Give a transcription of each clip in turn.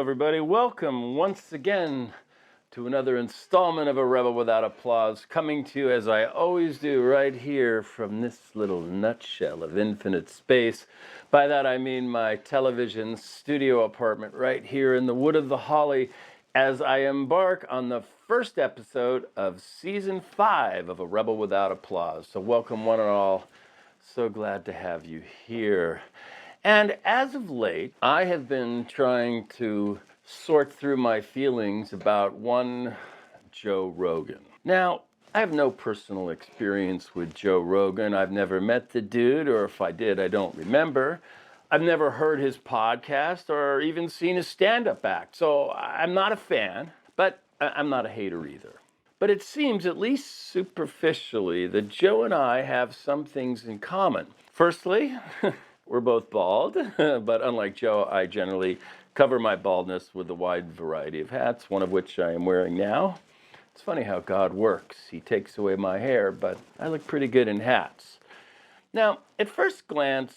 everybody. Welcome once again to another installment of A Rebel Without Applause, coming to you as I always do right here from this little nutshell of infinite space. By that I mean my television studio apartment right here in the Wood of the Holly as I embark on the first episode of Season 5 of A Rebel Without Applause. So welcome one and all. So glad to have you here. And as of late, I have been trying to sort through my feelings about one Joe Rogan. Now, I have no personal experience with Joe Rogan. I've never met the dude, or if I did, I don't remember. I've never heard his podcast or even seen his stand-up act. So I'm not a fan, but I'm not a hater either. But it seems, at least superficially, that Joe and I have some things in common. Firstly, we're both bald, but unlike Joe, I generally cover my baldness with a wide variety of hats, one of which I am wearing now. It's funny how God works. He takes away my hair, but I look pretty good in hats. Now, at first glance,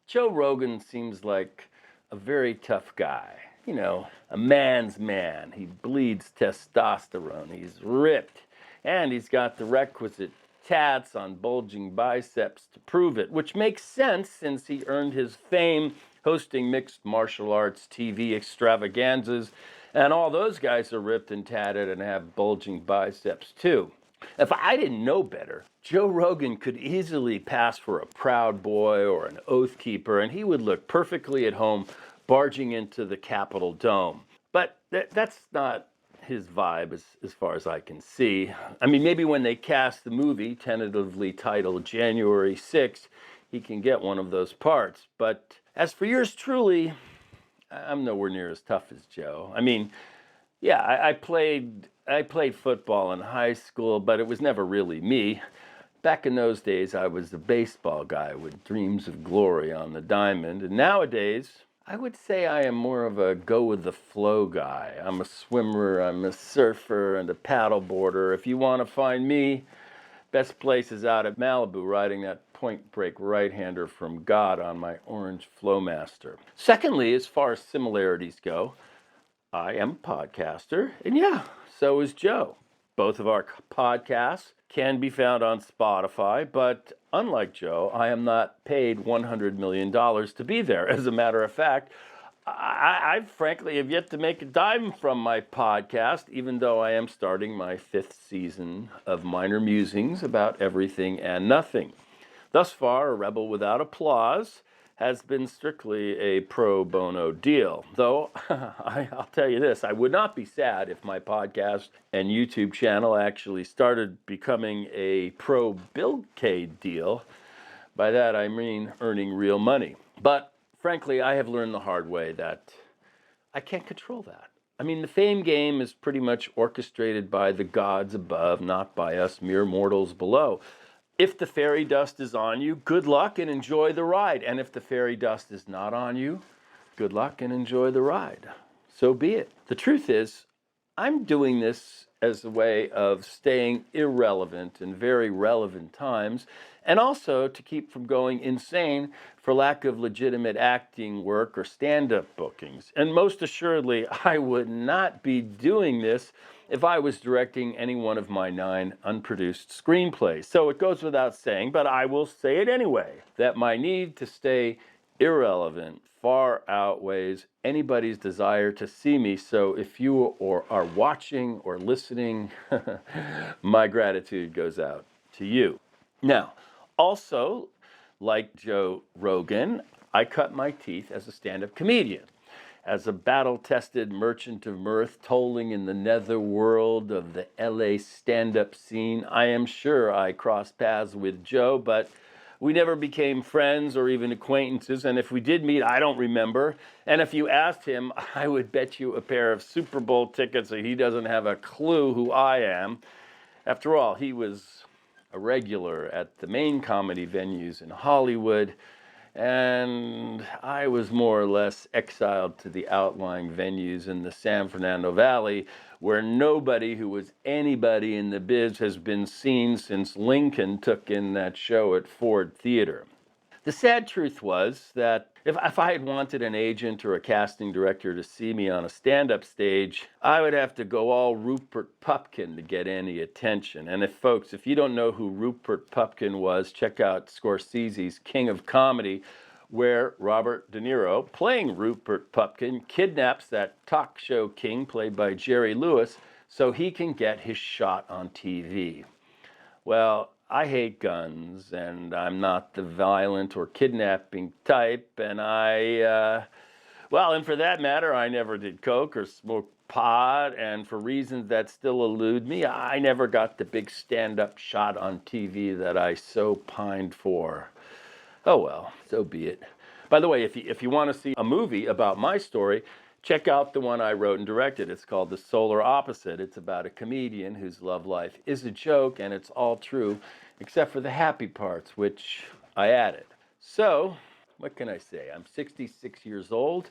Joe Rogan seems like a very tough guy. You know, a man's man. He bleeds testosterone. He's ripped. And he's got the requisite tats on bulging biceps to prove it, which makes sense since he earned his fame hosting mixed martial arts TV extravaganzas, and all those guys are ripped and tatted and have bulging biceps too. If I didn't know better, Joe Rogan could easily pass for a proud boy or an oath keeper, and he would look perfectly at home barging into the Capitol Dome. But that's not his vibe as far as I can see. I mean, maybe when they cast the movie, tentatively titled January 6th, he can get one of those parts. But as for yours truly, I'm nowhere near as tough as Joe. I mean, yeah, I played football in high school, but it was never really me. Back in those days, I was the baseball guy with dreams of glory on the diamond. And nowadays, I would say I am more of a go-with-the-flow guy. I'm a swimmer, I'm a surfer, and a paddleboarder. If you want to find me, best place is out at Malibu riding that point-break right-hander from God on my orange Flowmaster. Secondly, as far as similarities go, I am a podcaster, and yeah, so is Joe. Both of our podcasts can be found on Spotify, but unlike Joe, I am not paid $100 million to be there. As a matter of fact, I frankly have yet to make a dime from my podcast, even though I am starting my 5th season of minor musings about everything and nothing. Thus far, A Rebel Without Applause has been strictly a pro bono deal. Though, I'll tell you this, I would not be sad if my podcast and YouTube channel actually started becoming a pro Bill K deal. By that I mean earning real money. But frankly, I have learned the hard way that I can't control that. I mean, the fame game is pretty much orchestrated by the gods above, not by us mere mortals below. If the fairy dust is on you, good luck and enjoy the ride. And if the fairy dust is not on you, good luck and enjoy the ride. So be it. The truth is, I'm doing this as a way of staying irrelevant in very relevant times, and also to keep from going insane for lack of legitimate acting work or stand-up bookings. And most assuredly, I would not be doing this if I was directing any one of my 9 unproduced screenplays. So it goes without saying, but I will say it anyway, that my need to stay irrelevant far outweighs anybody's desire to see me. So if you are watching or listening, my gratitude goes out to you. Now, also, like Joe Rogan, I cut my teeth as a stand-up comedian. As a battle-tested merchant of mirth tolling in the netherworld of the LA stand-up scene, I am sure I crossed paths with Joe, but we never became friends or even acquaintances, and if we did meet, I don't remember. And if you asked him, I would bet you a pair of Super Bowl tickets that he doesn't have a clue who I am. After all, he was a regular at the main comedy venues in Hollywood, and I was more or less exiled to the outlying venues in the San Fernando Valley, where nobody who was anybody in the biz has been seen since Lincoln took in that show at Ford Theater. The sad truth was that if I had wanted an agent or a casting director to see me on a stand-up stage, I would have to go all Rupert Pupkin to get any attention. And if you don't know who Rupert Pupkin was, check out Scorsese's King of Comedy, where Robert De Niro, playing Rupert Pupkin, kidnaps that talk show king played by Jerry Lewis so he can get his shot on TV. Well, I hate guns, and I'm not the violent or kidnapping type, and and for that matter, I never did coke or smoked pot, and for reasons that still elude me, I never got the big stand-up shot on TV that I so pined for. Oh well, so be it. By the way, if you want to see a movie about my story, check out the one I wrote and directed. It's called The Solar Opposite. It's about a comedian whose love life is a joke, and it's all true, except for the happy parts, which I added. So, what can I say? I'm 66 years old,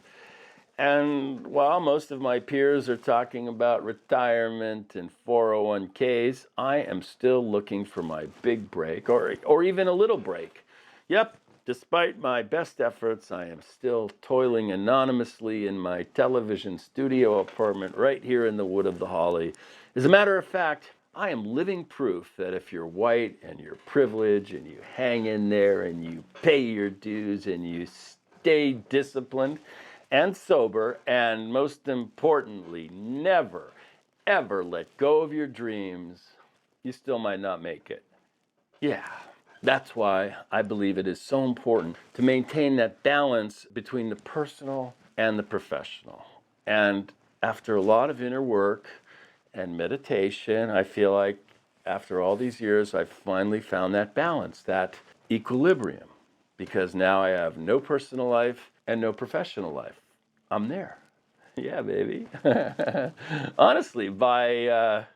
and while most of my peers are talking about retirement and 401ks, I am still looking for my big break, or even a little break. Yep. Despite my best efforts, I am still toiling anonymously in my television studio apartment right here in the Wood of the Holly. As a matter of fact, I am living proof that if you're white and you're privileged and you hang in there and you pay your dues and you stay disciplined and sober, and most importantly, never, ever let go of your dreams, you still might not make it. Yeah. That's why I believe it is so important to maintain that balance between the personal and the professional. And after a lot of inner work and meditation, I feel like after all these years, I've finally found that balance, that equilibrium, because now I have no personal life and no professional life. I'm there. Yeah, baby. Honestly, by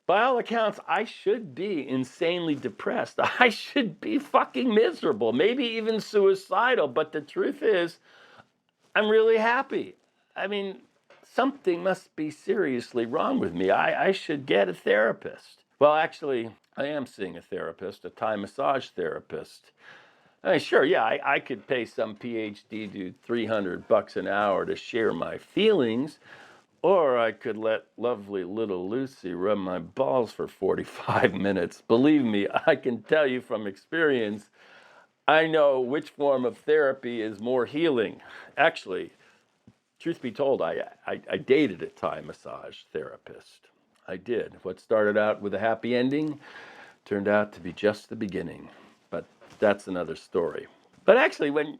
all accounts, I should be insanely depressed. I should be fucking miserable, maybe even suicidal. But the truth is, I'm really happy. I mean, something must be seriously wrong with me. I should get a therapist. Well, actually, I am seeing a therapist, a Thai massage therapist. I mean, sure, yeah, I could pay some PhD dude $300 an hour to share my feelings. Or I could let lovely little Lucy rub my balls for 45 minutes. Believe me, I can tell you from experience, I know which form of therapy is more healing. Actually, truth be told, I dated a Thai massage therapist. I did. What started out with a happy ending turned out to be just the beginning. But that's another story. But actually, when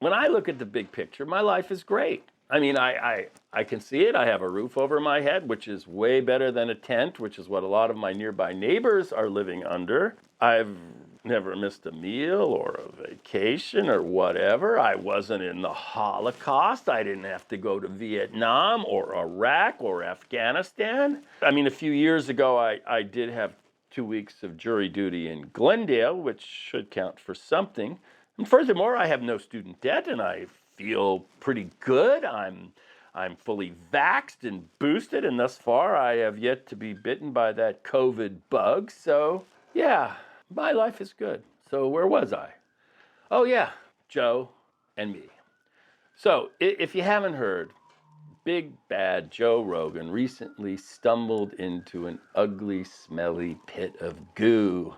I look at the big picture, my life is great. I mean, I can see it. I have a roof over my head, which is way better than a tent, which is what a lot of my nearby neighbors are living under. I've never missed a meal or a vacation or whatever. I wasn't in the Holocaust. I didn't have to go to Vietnam or Iraq or Afghanistan. I mean, a few years ago, I did have 2 weeks of jury duty in Glendale, which should count for something. And furthermore, I have no student debt, and I feel pretty good. I'm fully vaxxed and boosted, and thus far I have yet to be bitten by that COVID bug. So, yeah, my life is good. So where was I? Oh, yeah, Joe and me. So if you haven't heard, big bad Joe Rogan recently stumbled into an ugly, smelly pit of goo.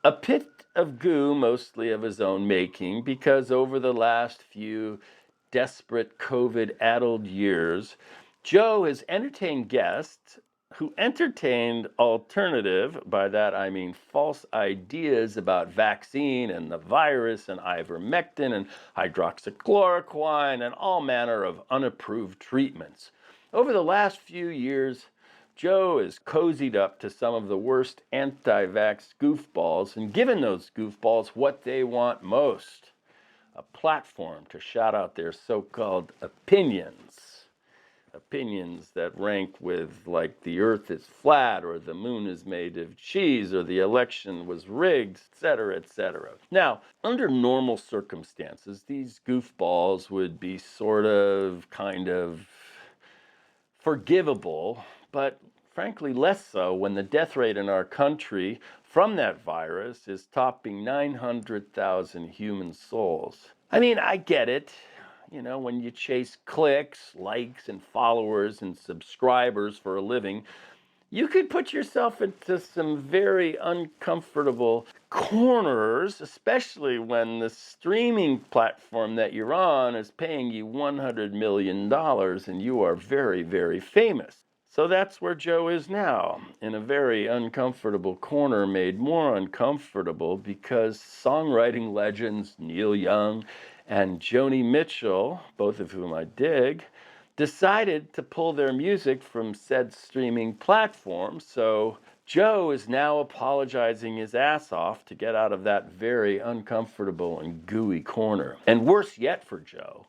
A pit of goo, mostly of his own making, because over the last few desperate COVID-addled years, Joe has entertained guests who entertained alternative, by that I mean false ideas about vaccine and the virus and ivermectin and hydroxychloroquine and all manner of unapproved treatments. Over the last few years, Joe is cozied up to some of the worst anti-vax goofballs and given those goofballs what they want most, a platform to shout out their so-called opinions. Opinions that rank with like the earth is flat or the moon is made of cheese or the election was rigged, etc., etc. Now, under normal circumstances, these goofballs would be kind of forgivable, but frankly less so when the death rate in our country from that virus is topping 900,000 human souls. I mean, I get it. You know, when you chase clicks, likes, and followers and subscribers for a living, you could put yourself into some very uncomfortable corners, especially when the streaming platform that you're on is paying you $100 million and you are very, very famous. So that's where Joe is now, in a very uncomfortable corner, made more uncomfortable because songwriting legends Neil Young and Joni Mitchell, both of whom I dig, decided to pull their music from said streaming platform. So Joe is now apologizing his ass off to get out of that very uncomfortable and gooey corner. And worse yet for Joe,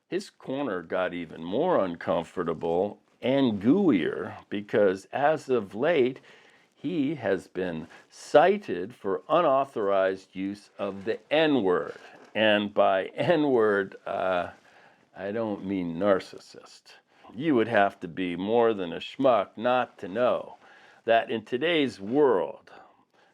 his corner got even more uncomfortable and gooier because as of late, he has been cited for unauthorized use of the N-word. And by N-word, I don't mean narcissist. You would have to be more than a schmuck not to know that in today's world,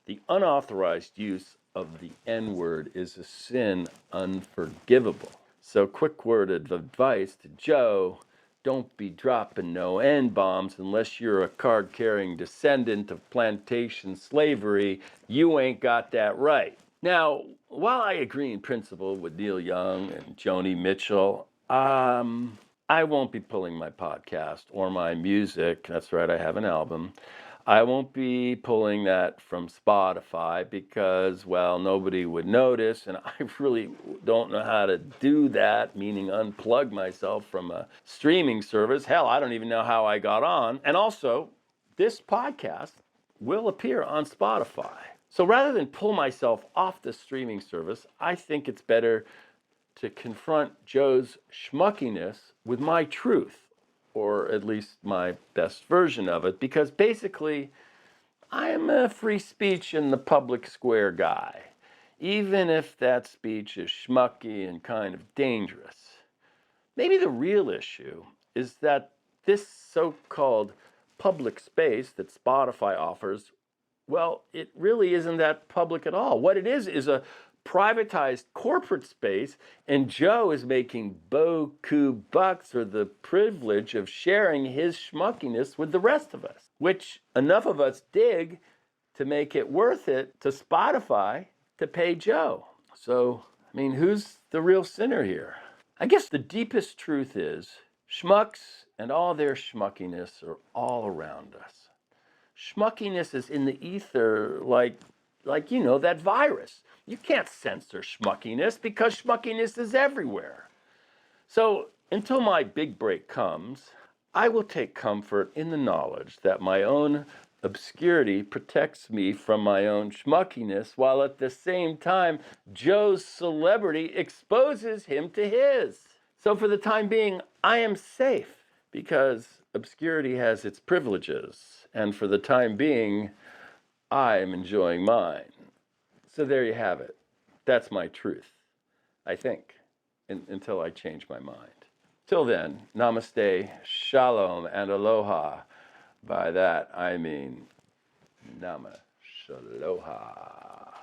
the unauthorized use of the N-word is a sin unforgivable. So quick word of advice to Joe, don't be dropping no N-bombs unless you're a card-carrying descendant of plantation slavery. You ain't got that right. Now, while I agree in principle with Neil Young and Joni Mitchell, I won't be pulling my podcast or my music. That's right, I have an album. I won't be pulling that from Spotify because, well, nobody would notice, and I really don't know how to do that, meaning unplug myself from a streaming service. Hell, I don't even know how I got on. And also, this podcast will appear on Spotify. So rather than pull myself off the streaming service, I think it's better to confront Joe's schmuckiness with my truth, or at least my best version of it, because basically, I am a free speech in the public square guy, even if that speech is schmucky and kind of dangerous. Maybe the real issue is that this so-called public space that Spotify offers, well, it really isn't that public at all. What it is a privatized corporate space, and Joe is making beaucoup bucks for the privilege of sharing his schmuckiness with the rest of us, which enough of us dig to make it worth it to Spotify to pay Joe. So, I mean, who's the real sinner here? I guess the deepest truth is schmucks and all their schmuckiness are all around us. Schmuckiness is in the ether like you know, that virus. You can't censor schmuckiness because schmuckiness is everywhere. So until my big break comes, I will take comfort in the knowledge that my own obscurity protects me from my own schmuckiness, while at the same time, Joe's celebrity exposes him to his. So for the time being, I am safe because obscurity has its privileges, and for the time being, I'm enjoying mine. So there you have it. That's my truth, I think, until I change my mind. Till then, namaste, shalom, and aloha. By that, I mean nama shaloha.